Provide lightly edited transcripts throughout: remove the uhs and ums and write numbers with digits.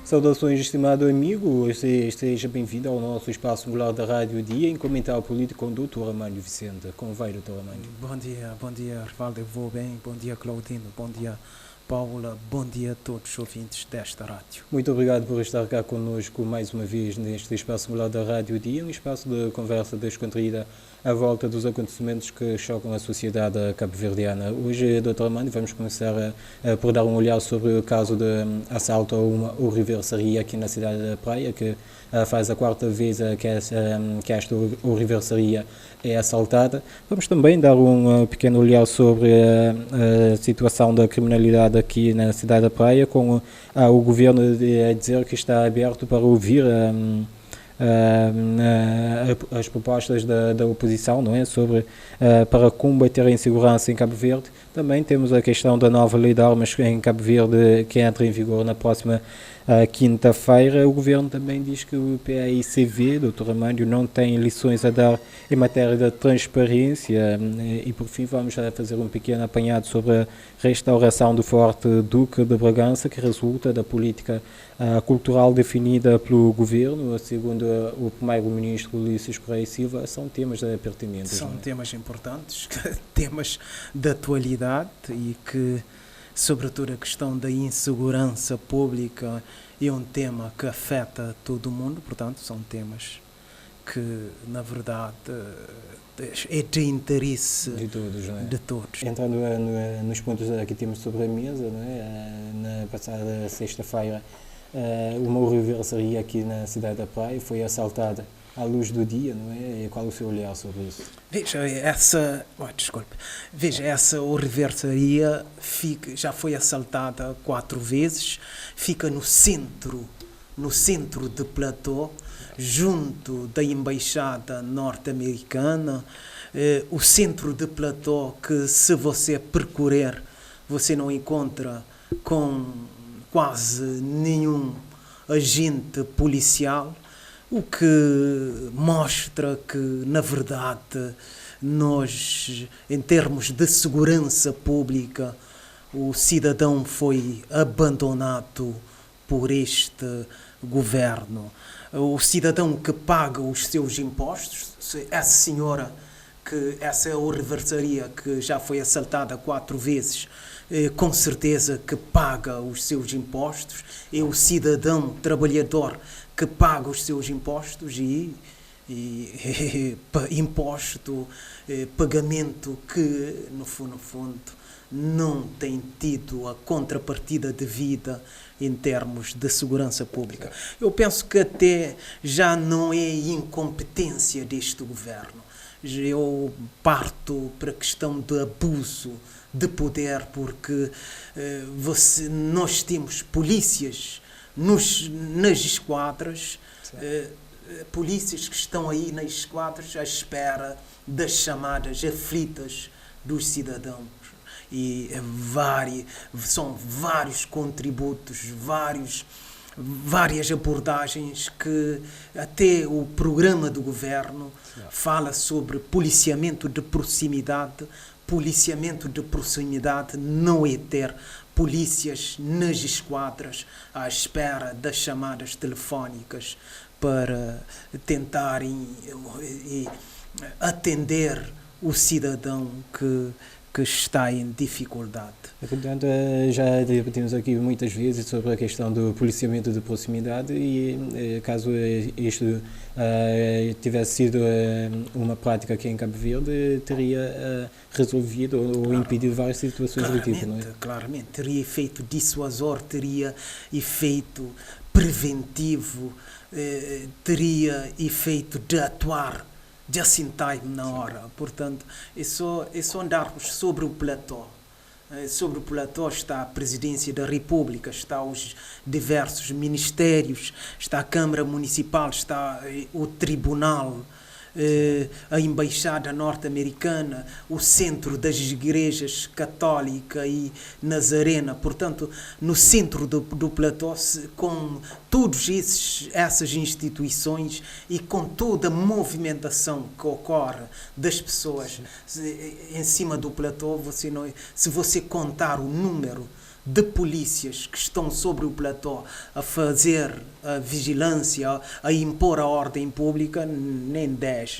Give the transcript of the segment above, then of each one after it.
Saudações, estimado amigo, esteja bem-vindo ao nosso espaço singular da Rádio Dia em comentário político com o Dr. Armando Vicente. Como vai, Dr. Armando? Bom dia, Rivaldo, eu vou bem. Bom dia, Claudino. Bom dia, Paula. Bom dia a todos os ouvintes desta rádio. Muito obrigado por estar cá connosco mais uma vez neste espaço singular da Rádio Dia, um espaço de conversa descontraída à volta dos acontecimentos que chocam a sociedade cabo-verdiana. Hoje, Dr. Armando, vamos começar por dar um olhar sobre o caso de assalto a uma oriversaria aqui na cidade da Praia, que faz a quarta vez que esta oriversaria é assaltada. Vamos também dar um pequeno olhar sobre a situação da criminalidade aqui na cidade da Praia, com o governo a dizer que está aberto para ouvir as propostas da oposição, não é? Para combater a insegurança em Cabo Verde. Também temos a questão da nova lei de armas em Cabo Verde, que entra em vigor na próxima quinta-feira. O governo também diz que o PAICV, Dr. Armando, não tem lições a dar em matéria de transparência. E por fim vamos fazer um pequeno apanhado sobre a restauração do Forte Duque de Bragança, que resulta da política cultural definida pelo governo. Segundo o primeiro-ministro Ulisses Correia Silva, são temas pertinentes. São temas importantes, temas de atualidade e que, sobretudo, a questão da insegurança pública é um tema que afeta todo o mundo. Portanto, são temas que, na verdade, é de interesse de todos, não é? De todos. Entrando nos pontos que temos sobre a mesa, não é? Na passada sexta-feira, uma oriversaria aqui na cidade da Praia foi assaltada à luz do dia, não é? E qual o seu olhar sobre isso? Veja, essa oriversaria já foi assaltada 4 vezes, fica no centro de Platô, junto da embaixada norte-americana. O centro de Platô, que se você percorrer, você não encontra com quase nenhum agente policial, o que mostra que, na verdade, nós, em termos de segurança pública, o cidadão foi abandonado por este governo. O cidadão que paga os seus impostos, essa senhora, essa oriversaria que já foi assaltada 4 vezes, com certeza que paga os seus impostos, é o cidadão trabalhador que paga os seus impostos e pagamento que, no fundo, não tem tido a contrapartida devida em termos de segurança pública. Eu penso que até já não é incompetência deste governo. Eu parto para a questão de abuso de poder, porque nós temos polícias nas esquadras, polícias que estão aí nas esquadras à espera das chamadas aflitas dos cidadãos. E são vários contributos, várias abordagens que até o programa do governo fala sobre policiamento de proximidade. Policiamento de proximidade não é ter polícias nas esquadras à espera das chamadas telefónicas para tentarem atender o cidadão que está em dificuldade. Portanto, já debatimos aqui muitas vezes sobre a questão do policiamento de proximidade e caso isto tivesse sido uma prática aqui em Cabo Verde, teria resolvido ou impedido várias situações do tipo, não é? Claramente, teria efeito dissuasor, teria efeito preventivo, teria efeito de atuar just in time, na hora. Portanto, é só andarmos sobre o platô. Sobre o platô está a Presidência da República, está os diversos ministérios, está a Câmara Municipal, está o Tribunal, a Embaixada Norte-Americana, o Centro das Igrejas Católica e Nazarena. Portanto, no centro do platô, com todas essas instituições e com toda a movimentação que ocorre das pessoas em cima do platô, se você contar o número de polícias que estão sobre o platô a fazer a vigilância, a impor a ordem pública, nem 10.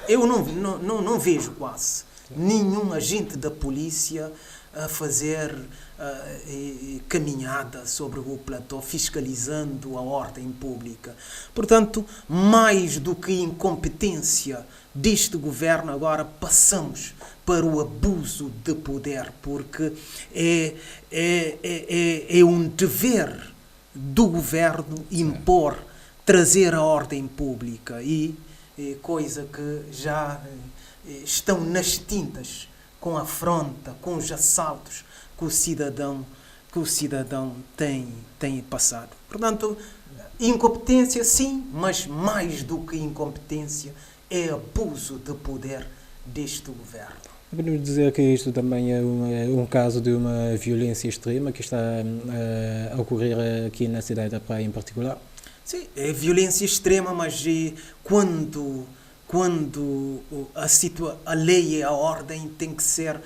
Eu não vejo quase nenhum agente da polícia a fazer caminhada sobre o platô, fiscalizando a ordem pública. Portanto, mais do que incompetência deste governo, agora passamos para o abuso de poder, porque é um dever do governo impor, trazer a ordem pública e coisa que já estão nas tintas com a afronta, com os assaltos que o cidadão tem passado. Portanto, incompetência sim, mas mais do que incompetência é abuso de poder deste governo. Podemos dizer que isto também é um caso de uma violência extrema que está a ocorrer aqui na cidade da Praia em particular? Sim, é violência extrema, mas quando a lei e a ordem tem que ser,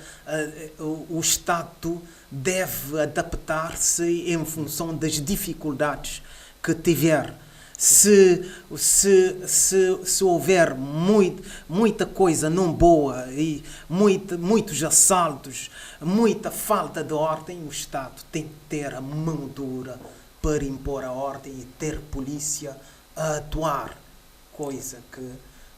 o Estado deve adaptar-se em função das dificuldades que tiver. Se houver muita coisa não boa e muitos assaltos, muita falta de ordem, o Estado tem que ter a mão dura para impor a ordem e ter polícia a atuar, coisa que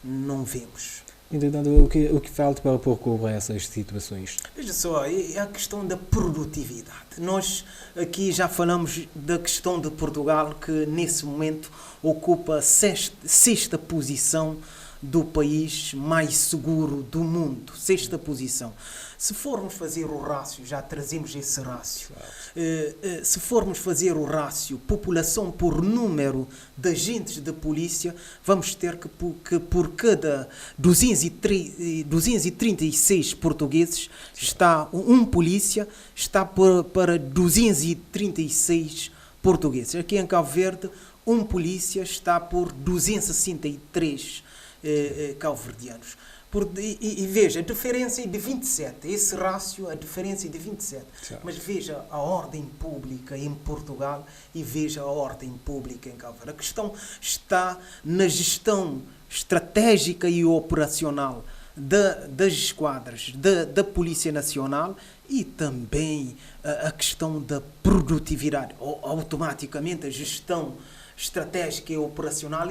não vemos. Entretanto, o que falta para pôr cobro a essas situações? Veja só, é a questão da produtividade. Nós aqui já falamos da questão de Portugal, que nesse momento ocupa a sexta posição do país mais seguro do mundo. Sexta posição. Se formos fazer o rácio, já trazemos esse rácio, se formos fazer o rácio população por número de agentes de polícia, vamos ter que por cada 236 portugueses, um polícia está para 236 portugueses. Aqui em Cabo Verde, um polícia está por 263 cabo-verdianos. E veja, a diferença é de 27, esse rácio, a diferença é de 27. Certo. Mas veja a ordem pública em Portugal e veja a ordem pública em Cabo Verde. A questão está na gestão estratégica e operacional das esquadras, da Polícia Nacional e também a questão da produtividade. Automaticamente a gestão estratégica e operacional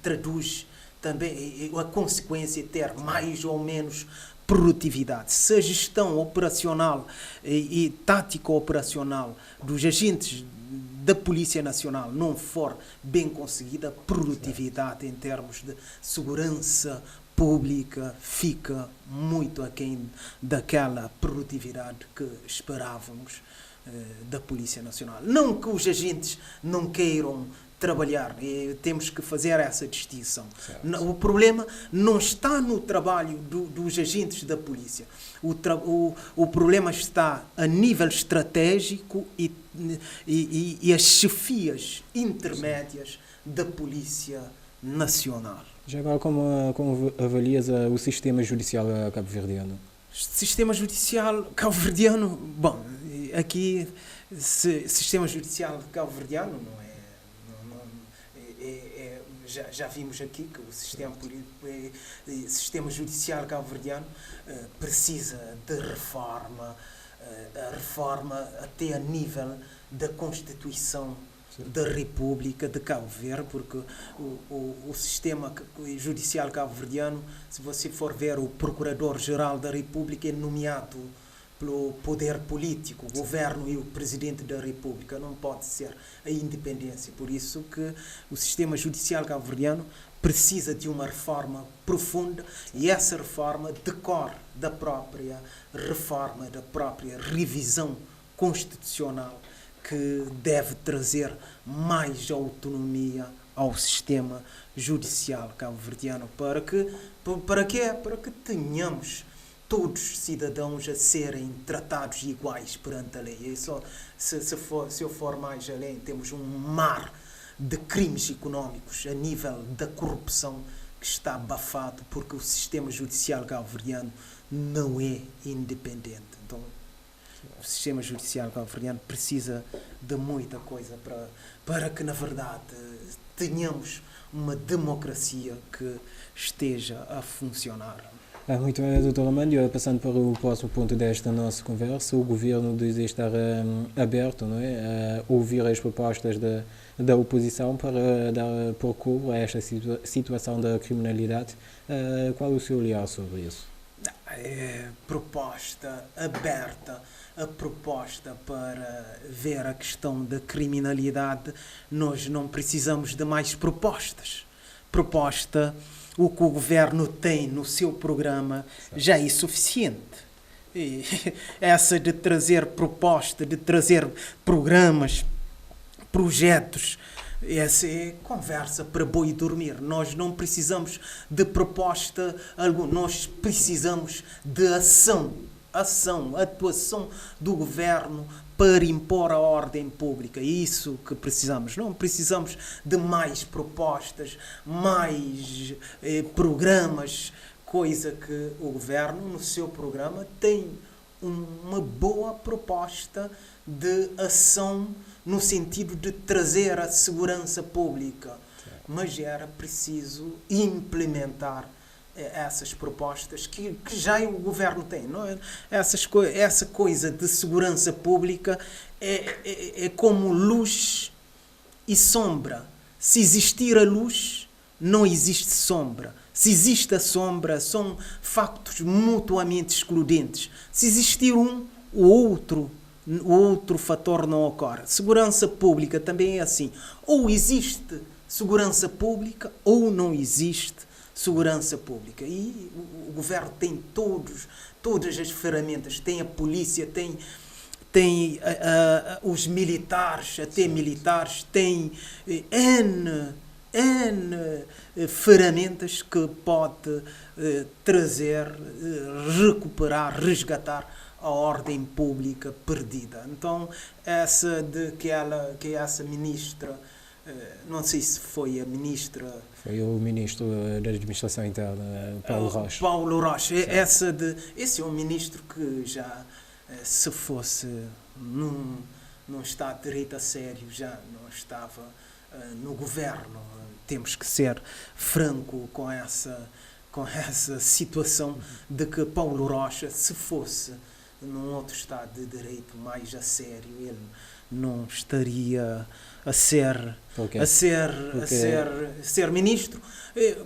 traduz também a consequência é ter mais ou menos produtividade. Se a gestão operacional e tática operacional dos agentes da Polícia Nacional não for bem conseguida, a produtividade em termos de segurança pública fica muito aquém daquela produtividade que esperávamos da Polícia Nacional. Não que os agentes não queiram trabalhar, temos que fazer essa distinção. Certo. O problema não está no trabalho dos agentes da polícia. O problema está a nível estratégico e as chefias intermédias da Polícia Nacional. Já agora, como avalias o sistema judicial cabo-verdiano? Sistema judicial cabo-verdiano, bom, aqui sistema judicial cabo-verdiano não é. Já vimos aqui que o sistema judicial cabo-verdiano precisa de reforma, a reforma até a nível da Constituição da República de Cabo Verde, porque o sistema judicial cabo-verdiano, se você for ver, o Procurador-Geral da República é nomeado pelo poder político, o governo e o presidente da República. Não pode ser a independência. Por isso que o sistema judicial cabo-verdiano precisa de uma reforma profunda e essa reforma decorre da própria reforma, da própria revisão constitucional que deve trazer mais autonomia ao sistema judicial cabo-verdiano. Para quê? Para que tenhamos todos cidadãos a serem tratados iguais perante a lei. E se eu for mais além, temos um mar de crimes económicos a nível da corrupção que está abafado porque o sistema judicial cabo-verdiano não é independente. Então, O sistema judicial cabo-verdiano precisa de muita coisa para que, na verdade, tenhamos uma democracia que esteja a funcionar. Muito bem, Dr. Armando. Passando para o próximo ponto desta nossa conversa, o Governo diz estar aberto, não é, a ouvir as propostas da oposição para dar procuro a esta situação da criminalidade. Qual é o seu olhar sobre isso? Proposta aberta, a proposta para ver a questão da criminalidade. Nós não precisamos de mais propostas. O que o Governo tem no seu programa já é suficiente. E essa de trazer proposta, de trazer programas, projetos, essa é conversa para boi dormir. Nós não precisamos de proposta alguma, nós precisamos de atuação do Governo para impor a ordem pública. É isso que precisamos. Não precisamos de mais propostas, mais programas, coisa que o Governo, no seu programa, tem uma boa proposta de ação no sentido de trazer a segurança pública. Mas era preciso implementar essas propostas que já o Governo tem. Não é? Essa coisa de segurança pública é como luz e sombra. Se existir a luz, não existe sombra. Se existe a sombra, são factos mutuamente excludentes. Se existir um, o outro fator não ocorre. Segurança pública também é assim. Ou existe segurança pública ou não existe segurança pública. E o Governo tem todas as ferramentas. Tem a polícia, tem os militares, até militares, tem N ferramentas que pode trazer, recuperar, resgatar a ordem pública perdida. Então, que essa ministra, não sei se foi a ministra... Foi o ministro da Administração Interna, Paulo Rocha. Paulo Rocha. Esse é um ministro que já, se fosse num Estado de Direito a sério, já não estava no Governo. Temos que ser franco com essa situação de que Paulo Rocha, se fosse num outro Estado de Direito mais a sério, ele não estaria a ser ministro,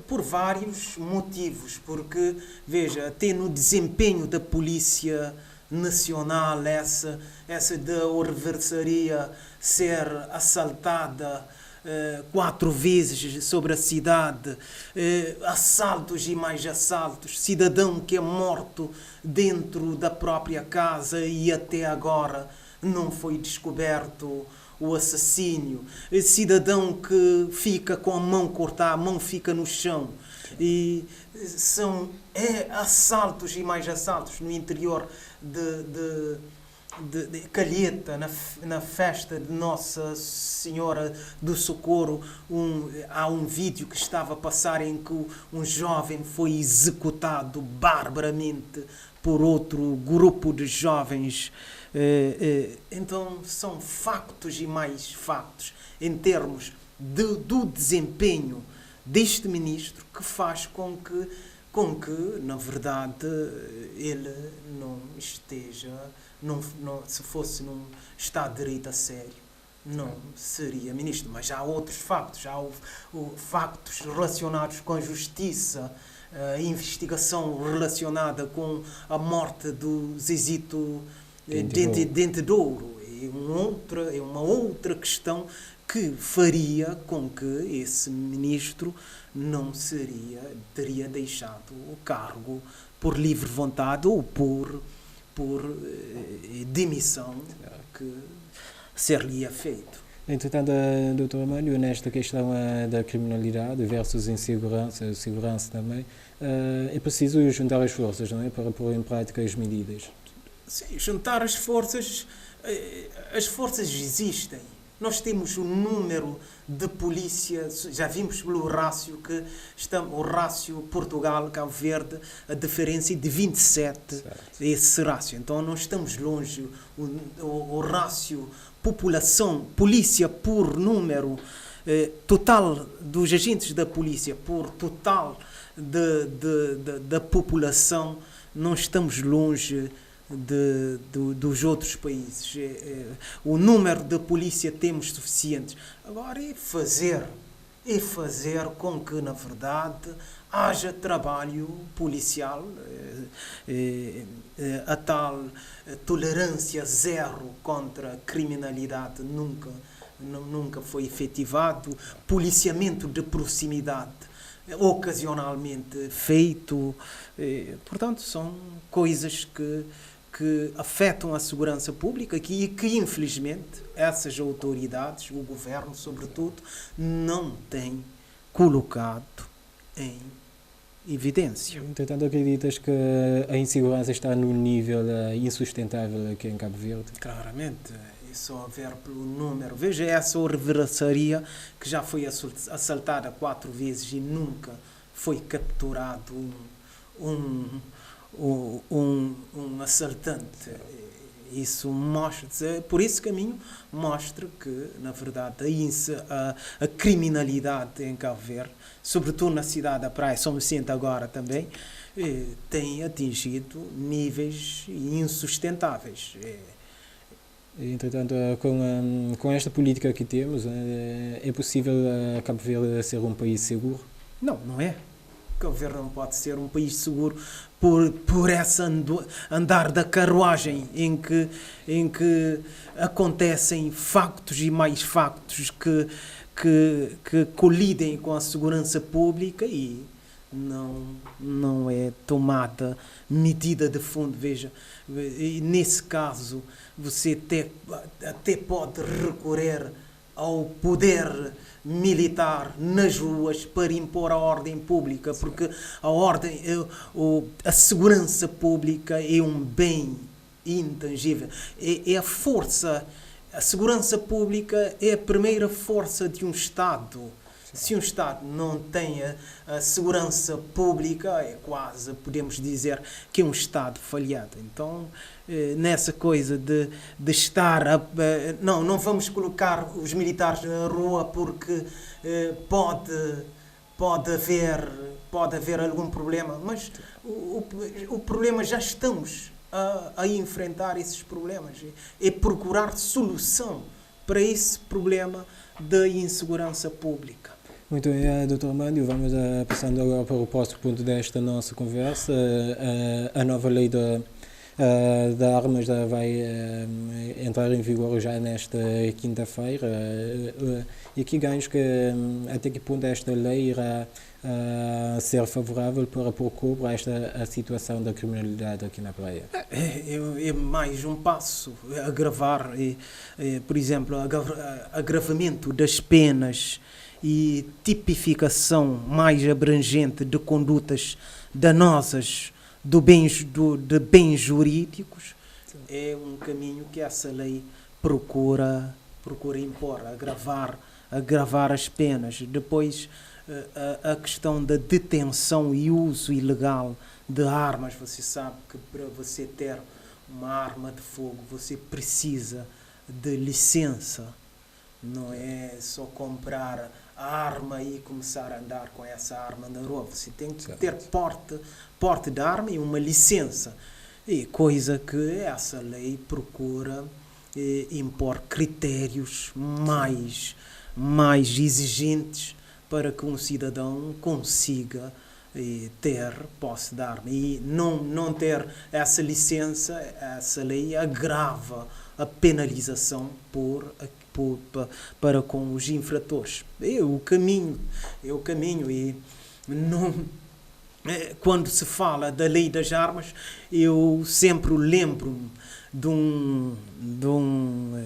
por vários motivos. Porque, veja, até no desempenho da Polícia Nacional, essa da Orversaria ser assaltada 4 vezes sobre a cidade, assaltos e mais assaltos, cidadão que é morto dentro da própria casa e até agora não foi descoberto o assassínio, cidadão que fica com a mão cortada, a mão fica no chão. E são assaltos e mais assaltos no interior de Calheta, na festa de Nossa Senhora do Socorro. Há um vídeo que estava a passar em que um jovem foi executado barbaramente por outro grupo de jovens. Então são factos e mais factos em termos do desempenho deste ministro que faz com que na verdade ele não esteja, se fosse num Estado de Direito a sério, não seria ministro. Mas há outros factos, factos relacionados com a justiça, a investigação relacionada com a morte do Zezito Dente de Ouro. É uma outra questão que faria com que esse ministro não teria deixado o cargo por livre vontade ou por demissão que ser-lhe feito. Entretanto, Dr. Armando, nesta questão da criminalidade versus insegurança, segurança também, é preciso juntar as forças, não é, para pôr em prática as medidas. Sim, juntar as forças existem. Nós temos o número de polícia, já vimos pelo rácio que o rácio Portugal-Cabo Verde, a diferença é de 27, esse rácio. Então não estamos longe, o rácio população, polícia por número total dos agentes da polícia, por total da população, não estamos longe dos outros países. O número de polícia temos suficientes. Agora é fazer com que, na verdade, haja trabalho policial, a tal tolerância zero contra a criminalidade nunca foi efetivado, policiamento de proximidade ocasionalmente feito. Portanto, são coisas que afetam a segurança pública e que, infelizmente, essas autoridades, o governo, sobretudo, não têm colocado em evidência. Entretanto, acreditas que a insegurança está num nível insustentável aqui em Cabo Verde? Claramente, é só ver pelo número. Veja essa horrorizaria que já foi assaltada 4 vezes e nunca foi capturado um assaltante. Isso mostra, por esse caminho, mostra que, na verdade, a criminalidade em Cabo Verde, sobretudo na cidade da Praia, São Vicente agora também, tem atingido níveis insustentáveis. Entretanto, com esta política que temos, é possível Cabo Verde ser um país seguro? Não é. Cabo Verde não pode ser um país seguro por esse andar da carruagem em que acontecem factos e mais factos que colidem com a segurança pública e não é tomada medida de fundo. Veja, e nesse caso você até pode recorrer ao poder militar nas ruas para impor a ordem pública, porque a segurança pública é um bem intangível, é a força. A segurança pública é a primeira força de um Estado. Se um Estado não tem a segurança pública, quase podemos dizer que é um Estado falhado. Então, nessa coisa de estar... Não vamos colocar os militares na rua porque pode haver algum problema, mas o problema já estamos a enfrentar esses problemas. É procurar solução para esse problema da insegurança pública. Muito bem, Dr. Armando, vamos passando agora para o próximo ponto desta nossa conversa. A nova lei de armas vai entrar em vigor já nesta quinta-feira. E aqui ganhos que até que ponto esta lei irá ser favorável para pôr cobro a esta situação da criminalidade aqui na praia? É mais um passo a agravar, por exemplo, agravamento das penas e tipificação mais abrangente de condutas danosas de bens jurídicos. Sim. É um caminho que essa lei procura impor, agravar as penas. Depois, a questão da detenção e uso ilegal de armas. Você sabe que para você ter uma arma de fogo, você precisa de licença. Não é só comprar a arma e começar a andar com essa arma na rua. Você tem que ter porte de arma e uma licença. E coisa que essa lei procura impor critérios mais exigentes para que um cidadão consiga ter posse de arma. E não ter essa licença, essa lei agrava a penalização para com os infratores. É o caminho e não... Quando se fala da lei das armas, eu sempre lembro-me de um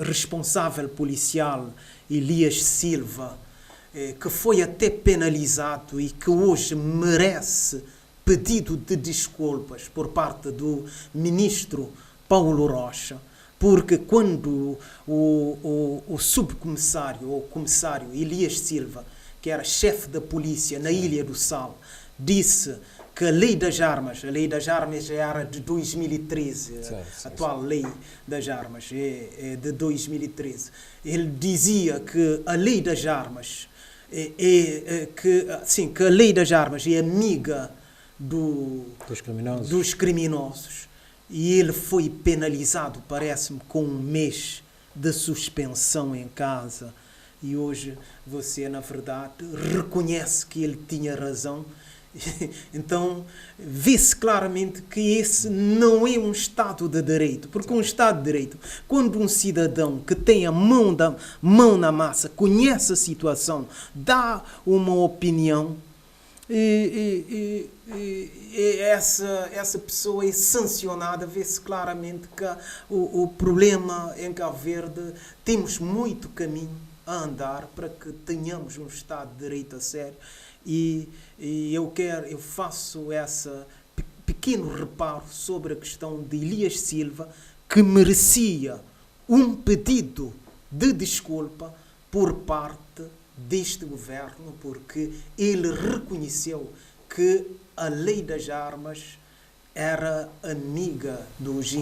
responsável policial, Elias Silva, que foi até penalizado e que hoje merece pedido de desculpas por parte do ministro Paulo Rocha, porque quando o subcomissário, ou comissário Elias Silva, que era chefe da polícia na Ilha do Sal, disse que a lei das armas era de 2013, a atual lei das armas é de 2013. Ele dizia que a lei das armas que a lei das armas é amiga dos criminosos. E ele foi penalizado, parece-me, com 1 mês de suspensão em casa. E hoje você, na verdade, reconhece que ele tinha razão. Então, vê-se claramente que esse não é um Estado de Direito. Porque um Estado de Direito, quando um cidadão que tem a mão na massa, conhece a situação, dá uma opinião, essa pessoa é sancionada, vê-se claramente que o problema em Cabo Verde, temos muito caminho a andar para que tenhamos um Estado de Direito a sério. E eu faço esse pequeno reparo sobre a questão de Elias Silva, que merecia um pedido de desculpa por parte deste governo, porque ele reconheceu que a lei das armas era amiga dos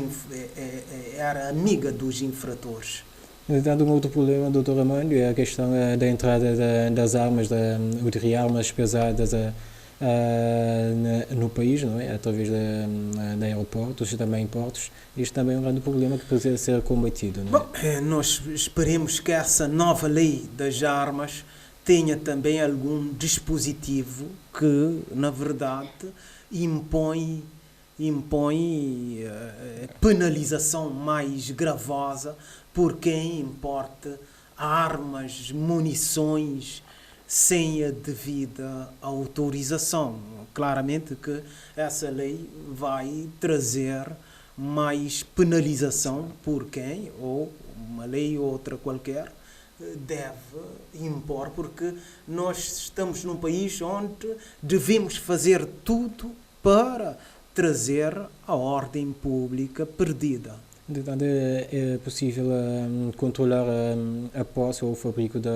infratores. Dado um outro problema, Dr. Armando, é a questão da entrada das armas, de armas pesadas no país, não é? Através de aeroportos e também portos. Isto também é um grande problema que precisa ser combatido, não é? Bom, nós esperemos que essa nova lei das armas tenha também algum dispositivo que, na verdade, impõe penalização mais gravosa por quem importa armas, munições sem a devida autorização. Claramente que essa lei vai trazer mais penalização por quem, ou uma lei ou outra qualquer, deve impor, porque nós estamos num país onde devemos fazer tudo para trazer a ordem pública perdida. Portanto, é possível controlar a posse ou o fabrico de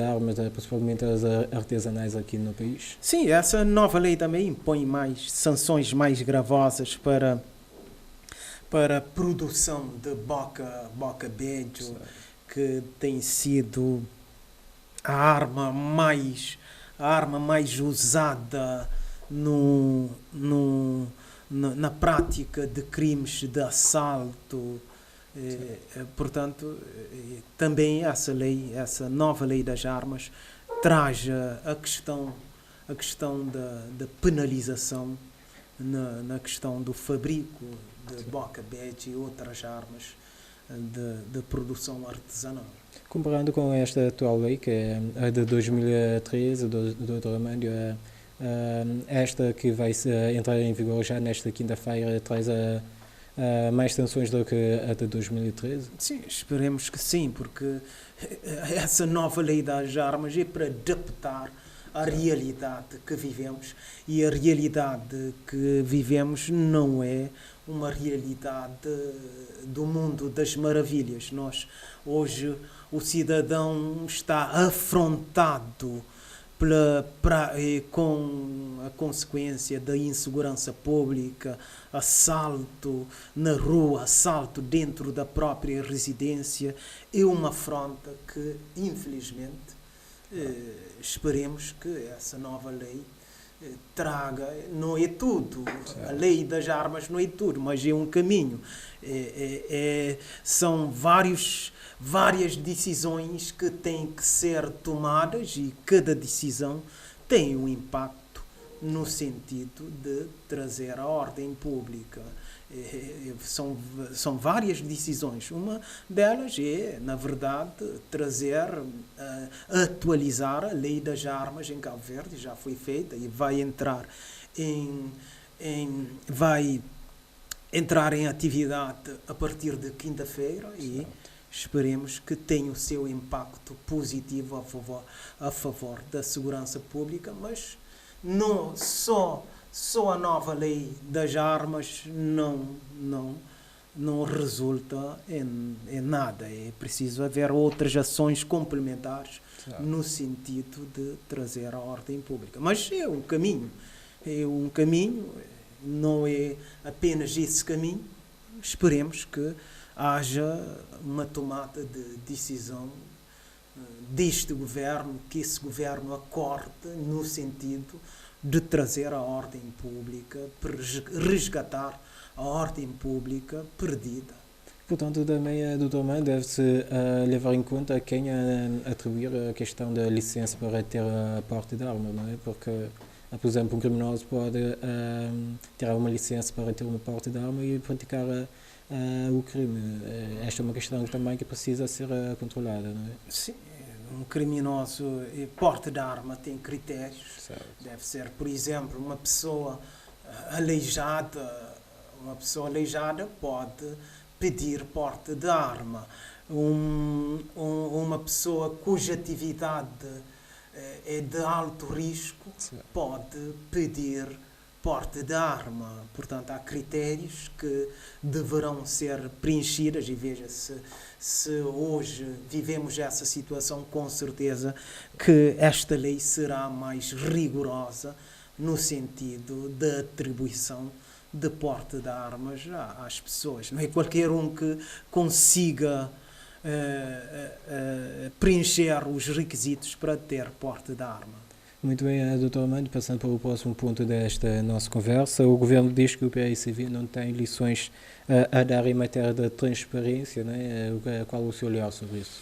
armas, principalmente as artesanais aqui no país? Sim, essa nova lei também impõe sanções mais gravosas para a produção de boca beijo, que tem sido a arma mais usada na prática de crimes de assalto. Portanto, também essa nova lei das armas traz a questão da penalização na questão do fabrico de boca beijo e outras armas de produção artesanal. Comparando com esta atual lei, que é a de 2013, do Dr. Armando, esta que vai entrar em vigor já nesta quinta-feira traz mais sanções do que a de 2013? Sim, esperemos que sim, porque essa nova lei das armas é para adaptar à realidade que vivemos, e a realidade que vivemos não é uma realidade do mundo das maravilhas. Hoje, o cidadão está afrontado com a consequência da insegurança pública, assalto na rua, assalto dentro da própria residência. É uma afronta que, infelizmente, esperemos que essa nova lei traga, não é tudo, a lei das armas não é tudo, mas é um caminho. São várias decisões que têm que ser tomadas, e cada decisão tem um impacto no sentido de trazer a ordem pública. São várias decisões. Uma delas é, na verdade, atualizar a lei das armas em Cabo Verde. Já foi feita e vai entrar em atividade a partir de quinta-feira, e esperemos que tenha o seu impacto positivo a favor da segurança pública, mas não só a nova lei das armas não resulta em nada. É preciso haver outras ações complementares no sentido de trazer a ordem pública. Mas é um caminho, não é apenas esse caminho. Esperemos que haja uma tomada de decisão deste governo, que esse governo acorde no sentido de trazer a ordem pública, resgatar a ordem pública perdida. Portanto, também, Dr. Man, deve-se levar em conta quem atribuir a questão da licença para ter a porte de arma, não é? Porque, por exemplo, um criminoso pode ter uma licença para ter uma porte de arma e praticar o crime. Esta é uma questão também que precisa ser controlada, não é? Sim, um criminoso porte de arma tem critérios. Certo. Deve ser, por exemplo, uma pessoa aleijada. Uma pessoa aleijada pode pedir porte de arma. Uma pessoa cuja atividade é de alto risco pode pedir porte de arma. Portanto, há critérios que deverão ser preenchidos e veja-se se hoje vivemos essa situação, com certeza que esta lei será mais rigorosa no sentido da atribuição de porte de armas às pessoas. Não é qualquer um que consiga preencher os requisitos para ter porte de arma. Muito bem, Dr. Armando, passando para o próximo ponto desta nossa conversa. O Governo diz que o PAICV não tem lições a dar em matéria de transparência, não é? Qual é o seu olhar sobre isso?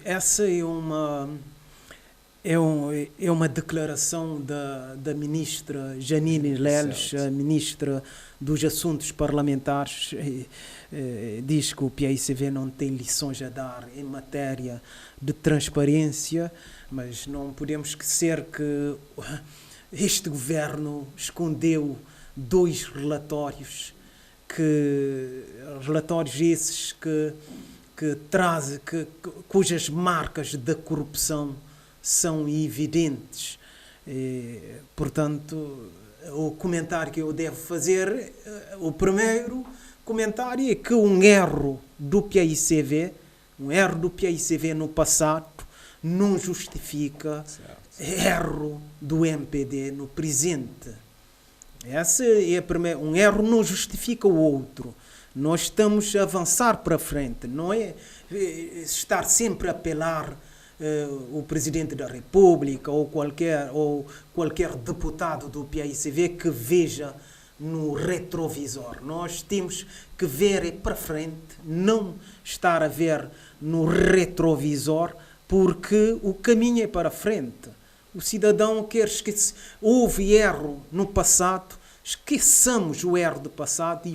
Essa é uma declaração da ministra Janine Leles, a ministra dos Assuntos Parlamentares. Diz que o PAICV não tem lições a dar em matéria de transparência, mas não podemos esquecer que este governo escondeu 2 relatórios, esses cujas marcas da corrupção são evidentes. Portanto, o comentário que eu devo fazer, o primeiro comentário é que um erro do PAICV no passado não justifica erro do MPD no presente. Esse é um erro não justifica o outro. Nós estamos a avançar para frente, não é estar sempre a apelar o Presidente da República ou qualquer deputado do PAICV que veja no retrovisor. Nós temos que ver para frente, não estar a ver no retrovisor, porque o caminho é para frente. O cidadão quer esquecer. Houve erro no passado, esqueçamos o erro do passado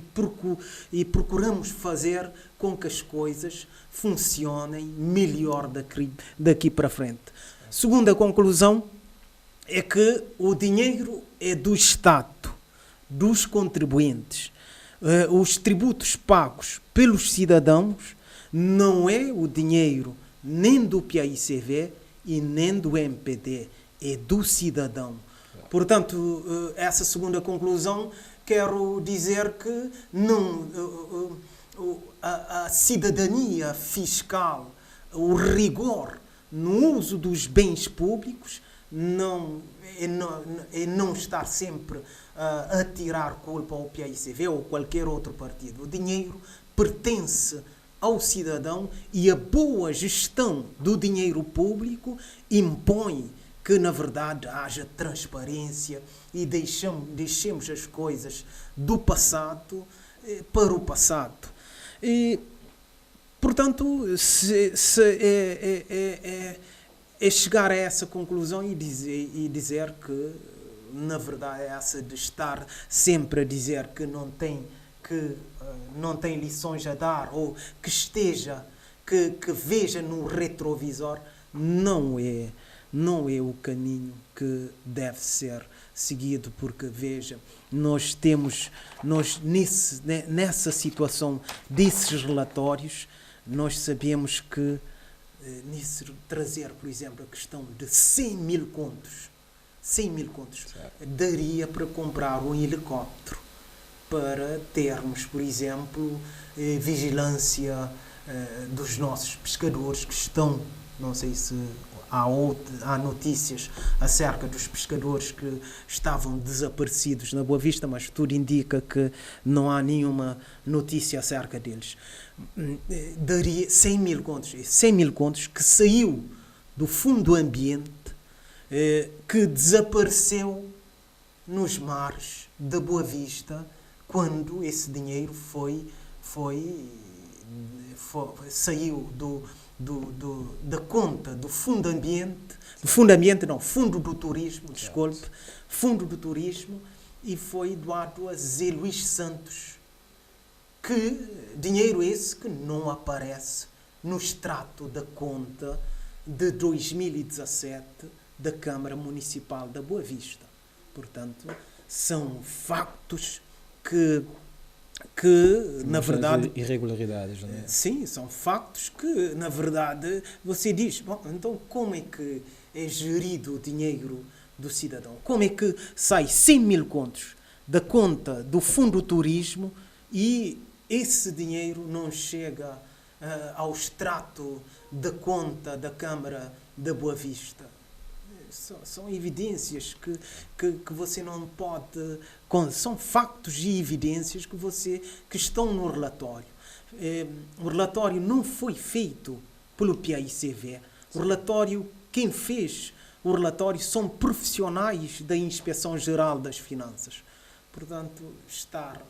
e procuramos fazer com que as coisas funcionem melhor daqui para frente. Segunda conclusão é que o dinheiro é do Estado, dos contribuintes. Os tributos pagos pelos cidadãos não é o dinheiro nem do PAICV e nem do MPD, é do cidadão. Portanto, essa segunda conclusão, quero dizer que a cidadania fiscal, o rigor no uso dos bens públicos, não estar sempre a tirar culpa ao PAICV ou qualquer outro partido. O dinheiro pertence ao cidadão e a boa gestão do dinheiro público impõe que, na verdade, haja transparência e deixemos as coisas do passado para o passado. E, portanto, é chegar a essa conclusão e dizer que, na verdade, essa de estar sempre a dizer que não tem lições a dar ou que veja no retrovisor, não é o caminho que deve ser seguido, porque veja, nessa situação desses relatórios, nós sabemos que trazer, por exemplo, a questão de 100 mil contos, daria para comprar um helicóptero para termos, por exemplo, vigilância dos nossos pescadores que estão, não sei se há notícias acerca dos pescadores que estavam desaparecidos na Boa Vista, mas tudo indica que não há nenhuma notícia acerca deles. Daria 100 mil contos, 100 mil contos que saiu do Fundo do Ambiente, que desapareceu nos mares da Boa Vista quando esse dinheiro saiu da conta do Fundo do Turismo, desculpe, Fundo do Turismo, e foi doado a Zé Luís Santos, que dinheiro esse que não aparece no extrato da conta de 2017 da Câmara Municipal da Boa Vista. Portanto, são factos que na verdade... irregularidades, não é? Sim, são factos que, na verdade, você diz, bom, então como é que é gerido o dinheiro do cidadão? Como é que sai 100 mil contos da conta do Fundo do Turismo e esse dinheiro não chega ao extrato da conta da Câmara da Boa Vista? São evidências que você não pode... São factos e evidências que estão no relatório. O relatório não foi feito pelo PAICV. O relatório, quem fez o relatório são profissionais da Inspeção Geral das Finanças. Portanto, estar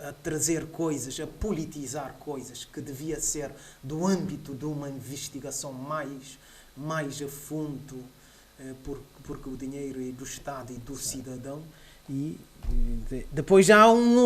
a trazer coisas, a politizar coisas que devia ser do âmbito de uma investigação mais a fundo, porque o dinheiro é do Estado e do cidadão. E depois já há um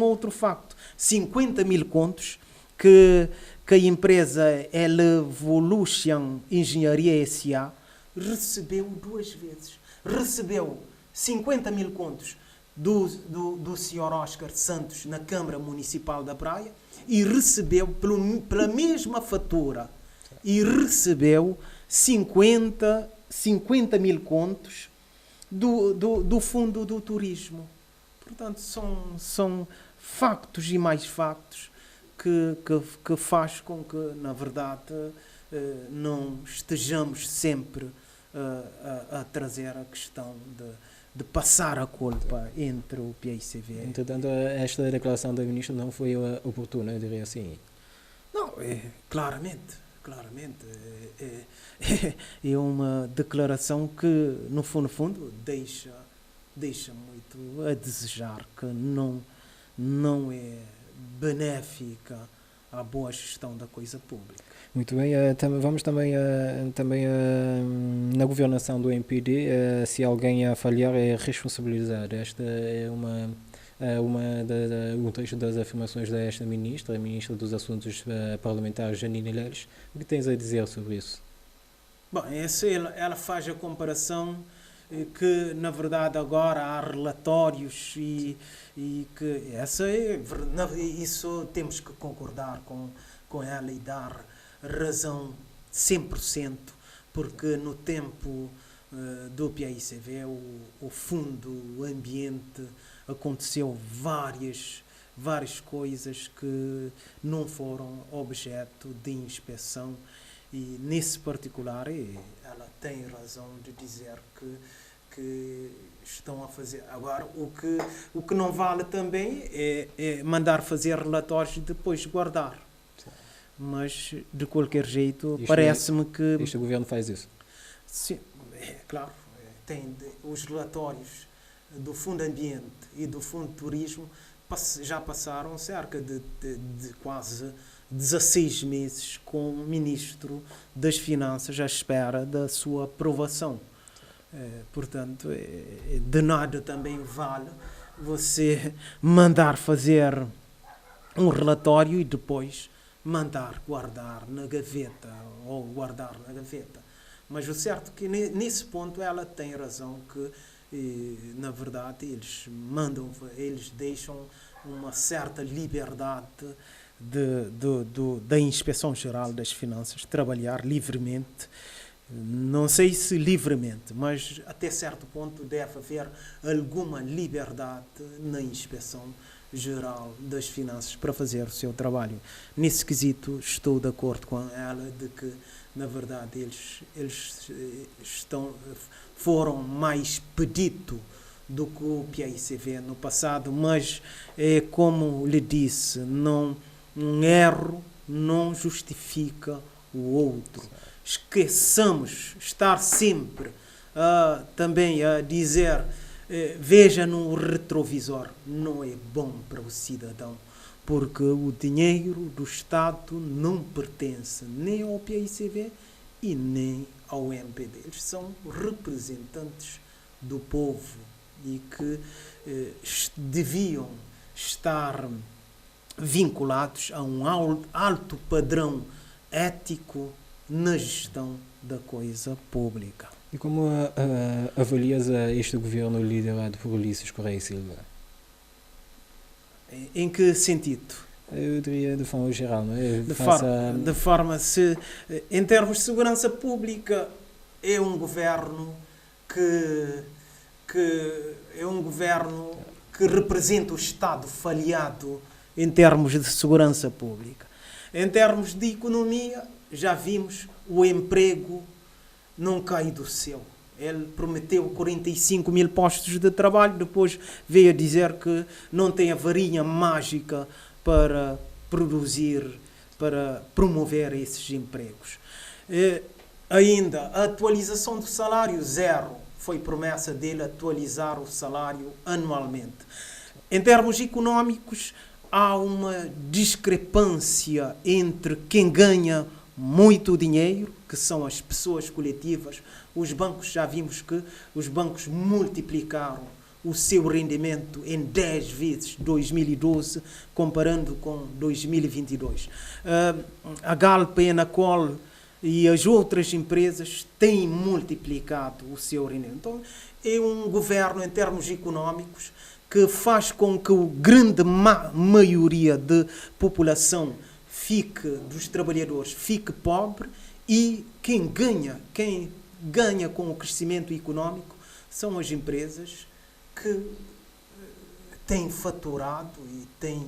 outro facto. 50 mil contos que a empresa Evolution Engenharia S.A. recebeu 2 vezes. Recebeu 50 mil contos do Sr. Oscar Santos na Câmara Municipal da Praia e recebeu pela mesma fatura e recebeu 50 mil contos do Fundo do Turismo. Portanto, são factos e mais factos que faz com que, na verdade, não estejamos sempre a trazer a questão de passar a culpa entre o PAICV. Entretanto, esta declaração da ministra não foi oportuna, eu diria assim. Não, claramente, é uma declaração que, no fundo, deixa muito a desejar, que não é benéfica à boa gestão da coisa pública. Muito bem, vamos também na governação do MPD, se alguém a falhar é responsabilizar. Esta é um trecho das afirmações desta ministra, a ministra dos Assuntos Parlamentares, Janine Leles. O que tens a dizer sobre isso? Bom, ela faz a comparação que, na verdade, agora há relatórios e que isso temos que concordar com ela e dar razão 100%, porque no tempo do PAICV, o Fundo Ambiente, aconteceu várias coisas que não foram objeto de inspeção e, nesse particular, ela tem razão de dizer que estão a fazer. Agora, o que não vale também é mandar fazer relatórios e depois guardar. Mas, de qualquer jeito, parece-me que... Este governo faz isso? Sim, claro. Tem os relatórios do Fundo Ambiente e do Fundo Turismo já passaram cerca de quase 16 meses com o Ministro das Finanças à espera da sua aprovação. Portanto, de nada também vale você mandar fazer um relatório e depois mandar guardar na gaveta ou guardar na gaveta. Mas o certo é que nesse ponto ela tem razão que, na verdade, eles deixam uma certa liberdade da Inspeção Geral das Finanças trabalhar livremente Não sei se livremente, mas até certo ponto deve haver alguma liberdade na inspeção geral das finanças para fazer o seu trabalho. Nesse quesito estou de acordo com ela de que, na verdade, eles foram mais pedido do que o PAICV no passado, mas é como lhe disse, um erro não justifica o outro. Esqueçamos estar sempre também a dizer veja no retrovisor. Não é bom para o cidadão, porque o dinheiro do Estado não pertence nem ao PAICV e nem ao MPD. Eles são representantes do povo e que deviam estar vinculados a um alto padrão ético na gestão da coisa pública. E como avalias este governo liderado por Ulisses Correia Silva? Em que sentido? Eu diria de forma geral, não é? De forma se, em termos de segurança pública, é um governo que representa o Estado falhado em termos de segurança pública. Em termos de economia, já vimos o emprego não cai do céu. Ele prometeu 45 mil postos de trabalho, depois veio a dizer que não tem a varinha mágica para produzir, para promover esses empregos. Ainda, a atualização do salário, zero. Foi promessa dele atualizar o salário anualmente. Em termos económicos, há uma discrepância entre quem ganha muito dinheiro, que são as pessoas coletivas. Os bancos, já vimos que os bancos multiplicaram o seu rendimento em 10 vezes 2012, comparando com 2022. A Galp, a Enacol e as outras empresas têm multiplicado o seu rendimento. Então, é um governo, em termos económicos, que faz com que a grande maioria da população dos trabalhadores fique pobre, e quem ganha com o crescimento económico são as empresas que têm faturado e têm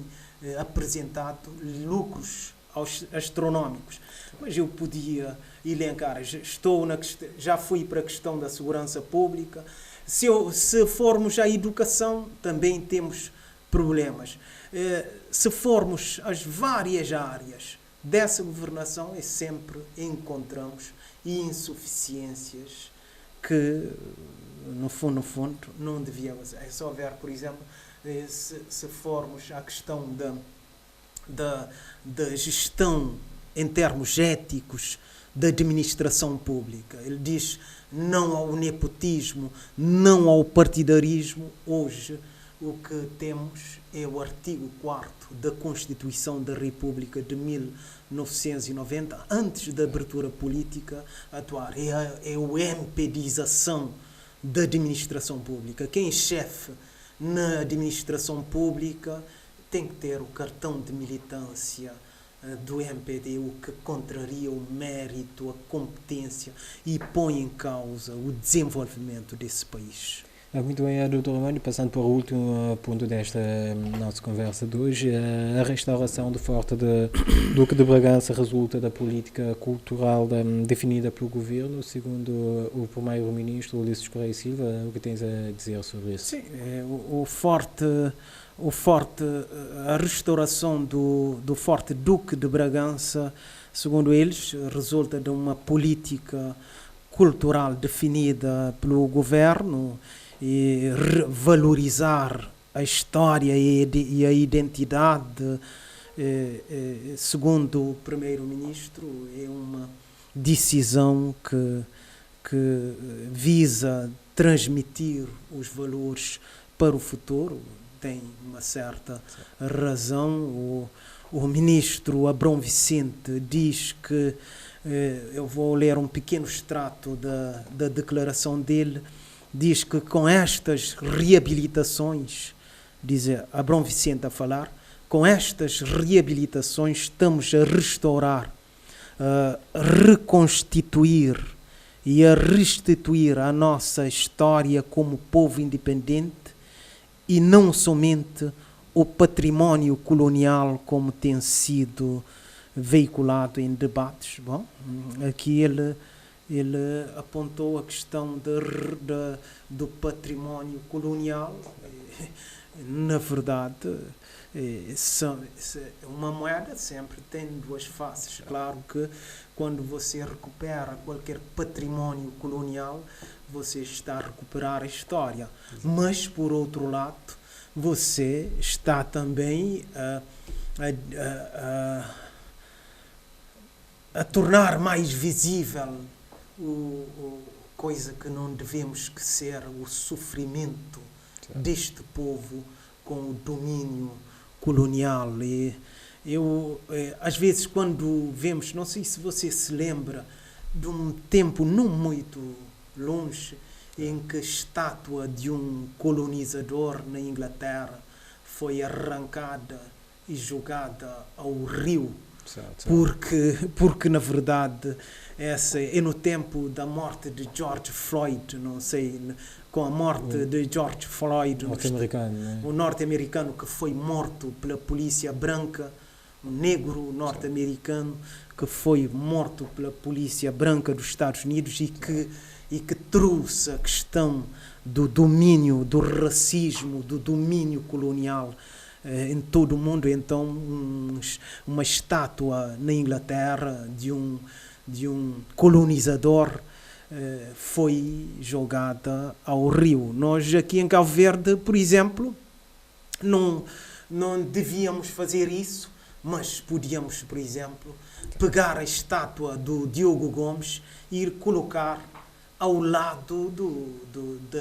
apresentado lucros astronómicos. Mas eu podia elencar, já fui para a questão da segurança pública. Se formos à educação, também temos problemas. Se formos às várias áreas dessa governação, sempre encontramos insuficiências que, no fundo, não devíamos. É só ver, por exemplo, se formos à questão da gestão em termos éticos da administração pública. Ele diz não ao nepotismo, não ao partidarismo. Hoje, o que temos é o artigo 4º da Constituição da República de 1990, antes da abertura política atual. É a MPDização da administração pública. Quem é chefe na administração pública tem que ter o cartão de militância do MPD, o que contraria o mérito, a competência e põe em causa o desenvolvimento desse país. Muito bem, Dr. Armando, passando para o último ponto desta nossa conversa de hoje, a restauração do Forte de Duque de Bragança resulta da política cultural definida pelo Governo, segundo o Primeiro-Ministro Ulisses Correia Silva. O que tens a dizer sobre isso? Sim, a restauração do Forte Duque de Bragança, segundo eles, resulta de uma política cultural definida pelo Governo, e valorizar a história e a identidade, segundo o Primeiro-Ministro, é uma decisão que visa transmitir os valores para o futuro. Tem uma certa razão. O ministro Abrão Vicente diz que, eu vou ler um pequeno extrato da declaração dele, diz que com estas reabilitações, diz Abrão Vicente a falar, com estas reabilitações estamos a restaurar, reconstituir e a restituir a nossa história como povo independente e não somente o património colonial como tem sido veiculado em debates. Bom, aqui ele apontou a questão do património colonial. Na verdade, uma moeda sempre tem duas faces. Claro que quando você recupera qualquer património colonial, você está a recuperar a história. Mas, por outro lado, você está também a tornar mais visível coisa que não devemos esquecer, o sofrimento deste povo com o domínio colonial. E às vezes, quando vemos, não sei se você se lembra de um tempo não muito longe em que a estátua de um colonizador na Inglaterra foi arrancada e jogada ao rio. Porque na verdade, é no tempo da morte de George Floyd, não sei, com a morte de George Floyd, o norte-americano que foi morto pela polícia branca, um negro norte-americano que foi morto pela polícia branca dos Estados Unidos e que trouxe a questão do domínio, do racismo, do domínio colonial em todo o mundo. Então, uma estátua na Inglaterra de um colonizador foi jogada ao rio. Nós aqui em Cabo Verde, por exemplo, não devíamos fazer isso, mas podíamos, por exemplo, pegar a estátua do Diogo Gomes e ir colocar ao lado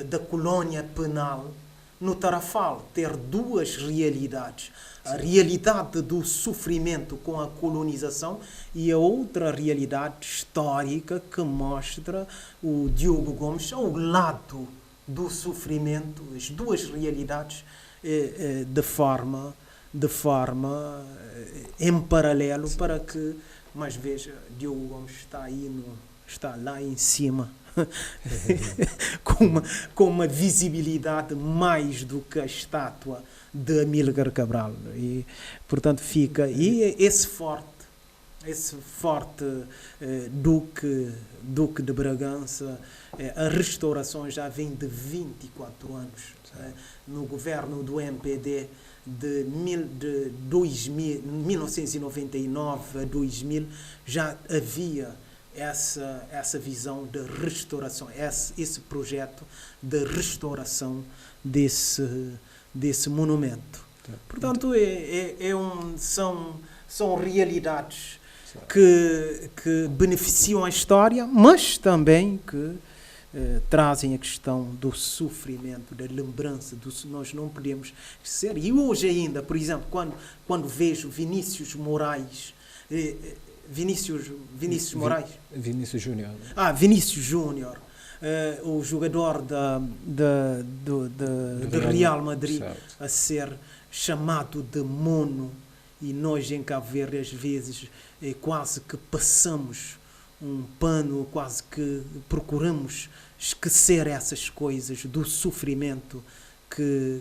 da colónia penal no Tarrafal, ter duas realidades. A realidade do sofrimento com a colonização e a outra realidade histórica que mostra o Diogo Gomes ao lado do sofrimento, as duas realidades de forma em paralelo, para que, mas veja, Diogo Gomes está lá em cima, com uma visibilidade mais do que a estátua de Amílcar Cabral. E, portanto, fica... E esse forte Duque de Bragança, a restauração já vem de 24 anos. No governo do MPD, de 1999 a 2000, já havia essa visão de restauração, esse projeto de restauração desse monumento. Portanto, são realidades que beneficiam a história, mas também que trazem a questão do sofrimento, da lembrança, nós não podemos esquecer. E hoje ainda, por exemplo, quando vejo Vinícius Moraes, Vinícius Moraes? Vinícius Júnior. Vinícius Júnior, o jogador de Real Madrid, certo, a ser chamado de mono, e nós em Cabo Verde às vezes quase que passamos um pano, quase que procuramos esquecer essas coisas do sofrimento que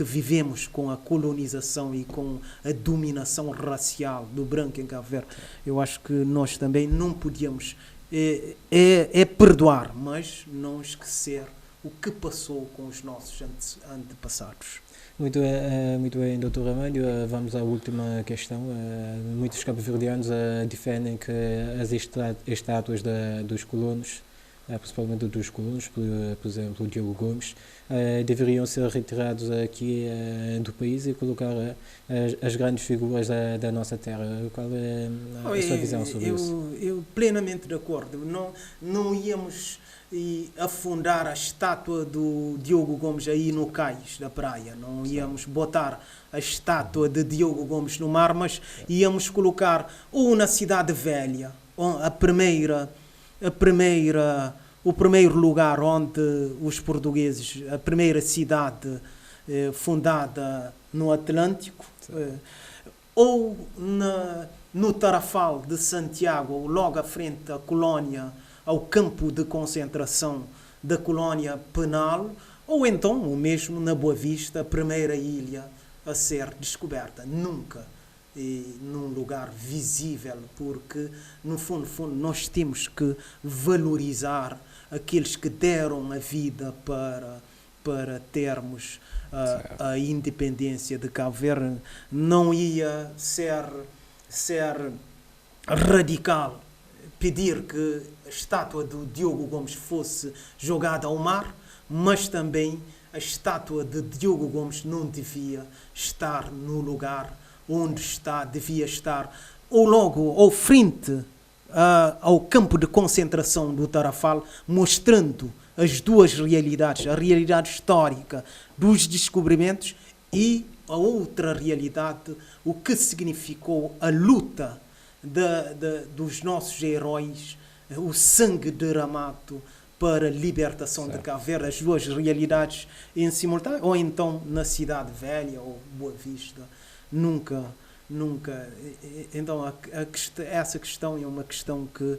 vivemos com a colonização e com a dominação racial do branco em Cabo Verde. Eu acho que nós também não podíamos perdoar, mas não esquecer o que passou com os nossos antepassados. Muito bem, Dr. Armando. Vamos à última questão. Muitos cabo-verdianos defendem que as estátuas dos colonos, principalmente dos colonos, por exemplo, o Diogo Gomes, deveriam ser retirados aqui do país e colocar as grandes figuras da nossa terra. Qual é a sua visão sobre isso? Eu plenamente de acordo. Não íamos afundar a estátua do Diogo Gomes aí no cais da praia. Não íamos botar a estátua de Diogo Gomes no mar, mas íamos colocar ou na Cidade Velha, o primeiro lugar onde os portugueses, a primeira cidade fundada no Atlântico, ou no Tarrafal de Santiago, ou logo à frente da colónia ao campo de concentração da colónia penal, ou então, o mesmo na Boa Vista, a primeira ilha a ser descoberta. Nunca num lugar visível, porque, no fundo, nós temos que valorizar aqueles que deram a vida para termos a independência de Cabo Verde. Não ia ser radical pedir que a estátua do Diogo Gomes fosse jogada ao mar, mas também a estátua de Diogo Gomes não devia estar no lugar onde devia estar, ou logo ao frente ao campo de concentração do Tarrafal, mostrando as duas realidades, a realidade histórica dos descobrimentos e a outra realidade, o que significou a luta dos nossos heróis, o sangue derramado para a libertação de Cabo Verde, as duas realidades em simultâneo, ou então na Cidade Velha ou Boa Vista. Nunca. Então, essa questão é uma questão que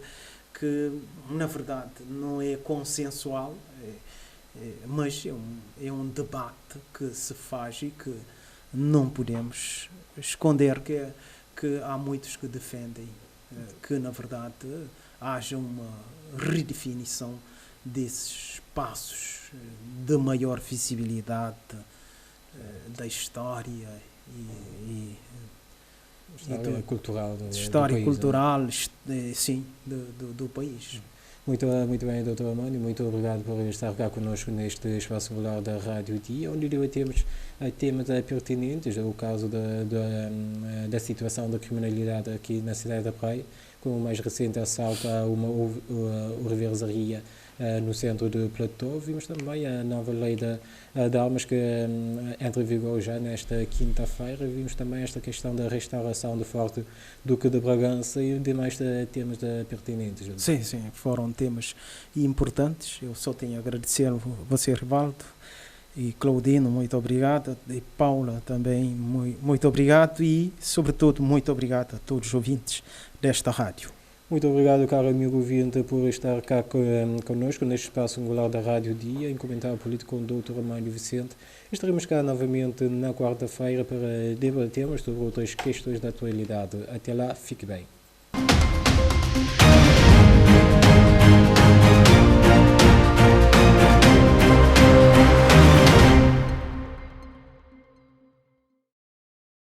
na verdade, não é consensual, mas é um debate que se faz e que não podemos esconder que há muitos que defendem que, na verdade, haja uma redefinição desses espaços de maior visibilidade da história e cultural história do país, cultural, sim, do país. Muito bem, Dr. Armando, muito obrigado por estar cá connosco neste espaço regular da Rádio Dia, onde debatemos temas pertinentes, o caso da situação da criminalidade aqui na cidade da Praia, com o mais recente assalto a uma reversaria no centro de Platô. Vimos também a nova lei de armas que entra em vigor já nesta quinta-feira. Vimos também esta questão da restauração do Forte Duque de Bragança e demais temas pertinentes. Sim, foram temas importantes. Eu só tenho a agradecer a você, Rivaldo, e Claudino, muito obrigado, e Paula também, muito obrigado, e sobretudo muito obrigado a todos os ouvintes desta rádio. Muito obrigado, caro amigo ouvinte, por estar cá conosco neste espaço angular da Rádio Dia, em comentário político com o Dr. Armando Vicente. Estaremos cá novamente na quarta-feira para debatermos sobre outras questões da atualidade. Até lá, fique bem.